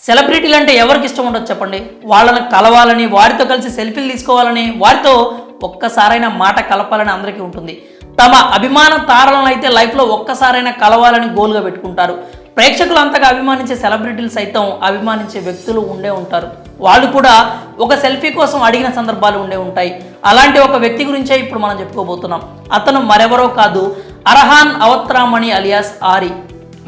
సెలబ్రిటీలు అంటే ఎవరికి ఇష్టం ఉండదు చెప్పండి. వాళ్ళని కలవాలని, వారితో కలిసి సెల్ఫీలు తీసుకోవాలని, వారితో ఒక్కసారైనా మాట కలపాలని అందరికీ ఉంటుంది. తమ అభిమాన తారలను అయితే లైఫ్లో ఒక్కసారైనా కలవాలని గోల్గా పెట్టుకుంటారు. ప్రేక్షకులు అంతగా అభిమానించే సెలబ్రిటీలు సైతం అభిమానించే వ్యక్తులు ఉండే ఉంటారు. వాళ్ళు కూడా ఒక సెల్ఫీ కోసం అడిగిన సందర్భాలు ఉండే ఉంటాయి. అలాంటి ఒక వ్యక్తి గురించే ఇప్పుడు మనం చెప్పుకోబోతున్నాం. అతను మరెవరో కాదు, అర్హాన్ అవత్రామణి అలియాస్ ఆరి.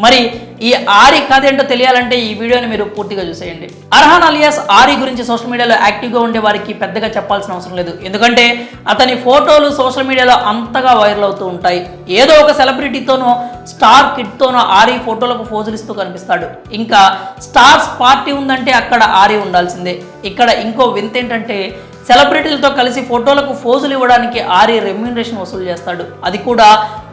మరి ఈ ఆరి కథ ఏంటో తెలియాలంటే ఈ వీడియోని మీరు పూర్తిగా చూసేయండి. అర్హాన్ అలియాస్ ఆరి గురించి సోషల్ మీడియాలో యాక్టివ్గా ఉండే వారికి పెద్దగా చెప్పాల్సిన అవసరం లేదు. ఎందుకంటే అతని ఫోటోలు సోషల్ మీడియాలో అంతగా వైరల్ అవుతూ ఉంటాయి. ఏదో ఒక సెలబ్రిటీతోనో స్టార్ కిడ్తోనో ఆరి ఫోటోలకు పోజులు ఇస్తూ కనిపిస్తాడు. ఇంకా స్టార్స్ పార్టీ ఉందంటే అక్కడ ఆరి ఉండాల్సిందే. ఇక్కడ ఇంకో వింత ఏంటంటే సెలబ్రిటీలతో కలిసి ఫోటోలకు ఫోజులు ఇవ్వడానికి ఆరి రెమ్యూనరేషన్ వసూలు చేస్తాడు. అది కూడా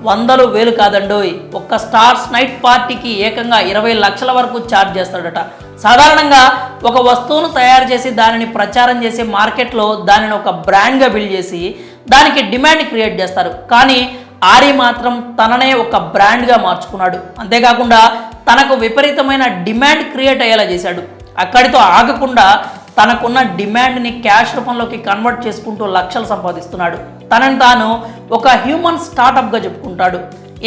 వందలు వేలు కాదండోయ్. ఒక్క స్టార్స్ నైట్ పార్టీకి ఏకంగా 20 లక్షల వరకు ఛార్జ్ చేస్తాడట. సాధారణంగా ఒక వస్తువును తయారు చేసి దానిని ప్రచారం చేసే మార్కెట్లో దానిని ఒక బ్రాండ్గా బిల్డ్ చేసి దానికి డిమాండ్ క్రియేట్ చేస్తారు. కానీ ఆరి మాత్రం తననే ఒక బ్రాండ్గా మార్చుకున్నాడు. అంతేకాకుండా తనకు విపరీతమైన డిమాండ్ క్రియేట్ అయ్యేలా చేశాడు. అక్కడితో ఆగకుండా తనకున్న డిమాండ్ని క్యాష్ రూపంలోకి కన్వర్ట్ చేసుకుంటూ లక్షలు సంపాదిస్తున్నాడు. తనని తాను ఒక హ్యూమన్ స్టార్టప్గా చెప్పుకుంటాడు.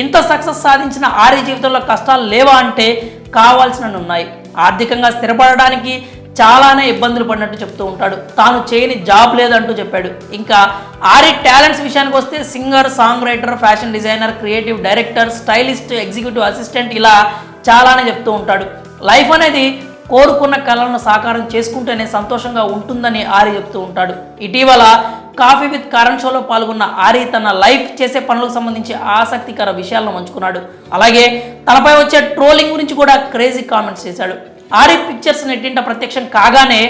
ఇంత సక్సెస్ సాధించిన ఆరి జీవితంలో కష్టాలు లేవా అంటే కావాల్సినవి ఉన్నాయి. ఆర్థికంగా స్థిరపడడానికి చాలానే ఇబ్బందులు పడినట్టు చెప్తూ ఉంటాడు. తాను చేయని జాబ్ లేదంటూ చెప్పాడు. ఇంకా ఆరి టాలెంట్స్ విషయానికి వస్తే singer, song writer, fashion designer, creative director, stylist, executive assistant ఇలా చాలానే చెప్తూ ఉంటాడు. లైఫ్ అనేది కోరుకున్న కళలను సాకారం చేసుకుంటేనే సంతోషంగా ఉంటుందని ఆరి చెప్తూ ఉంటాడు. ఇటీవల కాఫీ విత్ కరణ్ షోలో పాల్గొన్న ఆరి తన లైఫ్ చేసే పనులకు సంబంధించి ఆసక్తికర విషయాలను పంచుకున్నాడు. అలాగే తనపై వచ్చే ట్రోలింగ్ గురించి కూడా క్రేజీ కామెంట్స్ చేశాడు. ఆరి పిక్చర్స్ నెట్టింట ప్రత్యక్షం కాగానే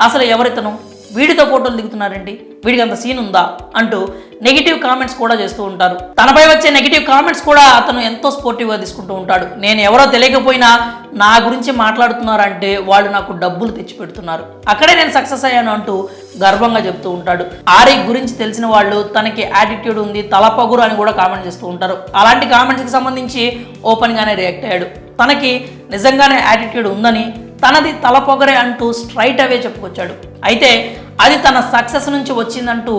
అసలు ఎవరితను, వీడితో ఫోటోలు దిగుతున్నారేంటి, వీడికి అంత సీన్ ఉందా అంటూ నెగిటివ్ కామెంట్స్ కూడా చేస్తూ ఉంటారు. తనపై వచ్చే నెగిటివ్ కామెంట్స్ కూడా అతను ఎంతో స్పోర్టివ్గా తీసుకుంటూ ఉంటాడు. నేను ఎవరో తెలియకపోయినా నా గురించి మాట్లాడుతున్నారంటే వాళ్ళు నాకు డబ్బులు తెచ్చిపెడుతున్నారు, అక్కడే నేను సక్సెస్ అయ్యాను అంటూ గర్వంగా చెప్తూ ఉంటాడు. ఆరి గురించి తెలిసిన వాళ్ళు తనకి యాటిట్యూడ్ ఉంది, తలపగురు అని కూడా కామెంట్ చేస్తూ ఉంటారు. అలాంటి కామెంట్స్కి సంబంధించి ఓపెన్గానే రియాక్ట్ అయ్యాడు. తనకి నిజంగానే యాటిట్యూడ్ ఉందని, తనది తలపొగరే అంటూ స్ట్రైట్ అవే చెప్పుకొచ్చాడు. అయితే అది తన సక్సెస్ నుంచి వచ్చిందంటూ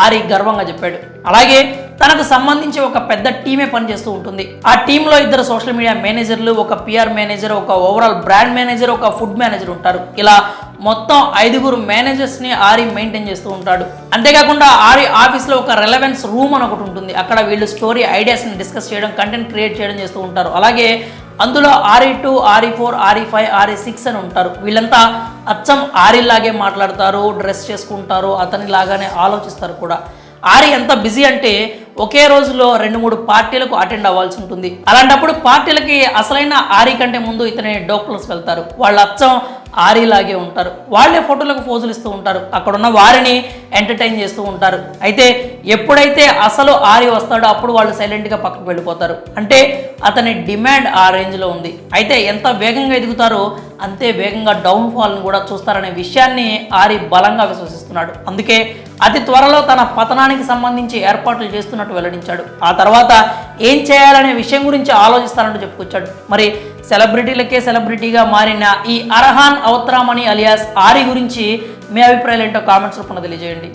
ఆరి గర్వంగా చెప్పాడు. అలాగే తనకు సంబంధించి ఒక పెద్ద టీమే పనిచేస్తూ ఉంటుంది. ఆ టీంలో 2 సోషల్ మీడియా మేనేజర్లు, ఒక పిఆర్ మేనేజర్, ఒక ఓవరాల్ బ్రాండ్ మేనేజర్, ఒక ఫుడ్ మేనేజర్ ఉంటారు. ఇలా మొత్తం 5 మేనేజర్స్ని ఆరి మెయింటైన్ చేస్తూ ఉంటాడు. అంతేకాకుండా ఆరి ఆఫీస్లో ఒక రెలవెన్స్ రూమ్ అని ఒకటి ఉంటుంది. అక్కడ వీళ్ళు స్టోరీ ఐడియాస్ని డిస్కస్ చేయడం, కంటెంట్ క్రియేట్ చేయడం చేస్తూ ఉంటారు. అలాగే అందులో RE2, RE4, RE5, RE6 అని ఉంటారు. వీళ్ళంతా అచ్చం ఆరిలాగే మాట్లాడతారు, డ్రెస్ చేసుకుంటారు, అతని లాగానే ఆలోచిస్తారు కూడా. ఆరి ఎంత బిజీ అంటే ఒకే రోజులో 2-3 పార్టీలకు అటెండ్ అవ్వాల్సి ఉంటుంది. అలాంటప్పుడు పార్టీలకి అసలైన ఆరి కంటే ముందు ఇతని డోక్లర్స్ వెళ్తారు. వాళ్ళు అచ్చం ఆరిలాగే ఉంటారు. వాళ్ళే ఫోటోలకు పోజులు ఇస్తూ ఉంటారు. అక్కడ ఉన్న వారిని ఎంటర్టైన్ చేస్తూ ఉంటారు. అయితే ఎప్పుడైతే అసలు ఆరి వస్తాడో అప్పుడు వాళ్ళు సైలెంట్గా పక్కకు వెళ్ళిపోతారు. అంటే అతని డిమాండ్ ఆ రేంజ్లో ఉంది. అయితే ఎంత వేగంగా ఎదుగుతారో అంతే వేగంగా డౌన్ఫాల్ని కూడా చూస్తారనే విషయాన్ని ఆరి బలంగా విశ్వసిస్తున్నాడు. అందుకే అతి త్వరలో తన పతనానికి సంబంధించి ఏర్పాట్లు చేస్తున్నట్టు వెల్లడించాడు. ఆ తర్వాత ఏం చేయాలనే విషయం గురించి ఆలోచిస్తానంటూ చెప్పుకొచ్చాడు. మరి సెలబ్రిటీలకే సెలబ్రిటీగా మారిన ఈ అర్హాన్ అవత్రామణి అలియాస్ ఆరి గురించి మీ అభిప్రాయాలు ఏంటో కామెంట్స్ రూపంలో తెలియజేయండి.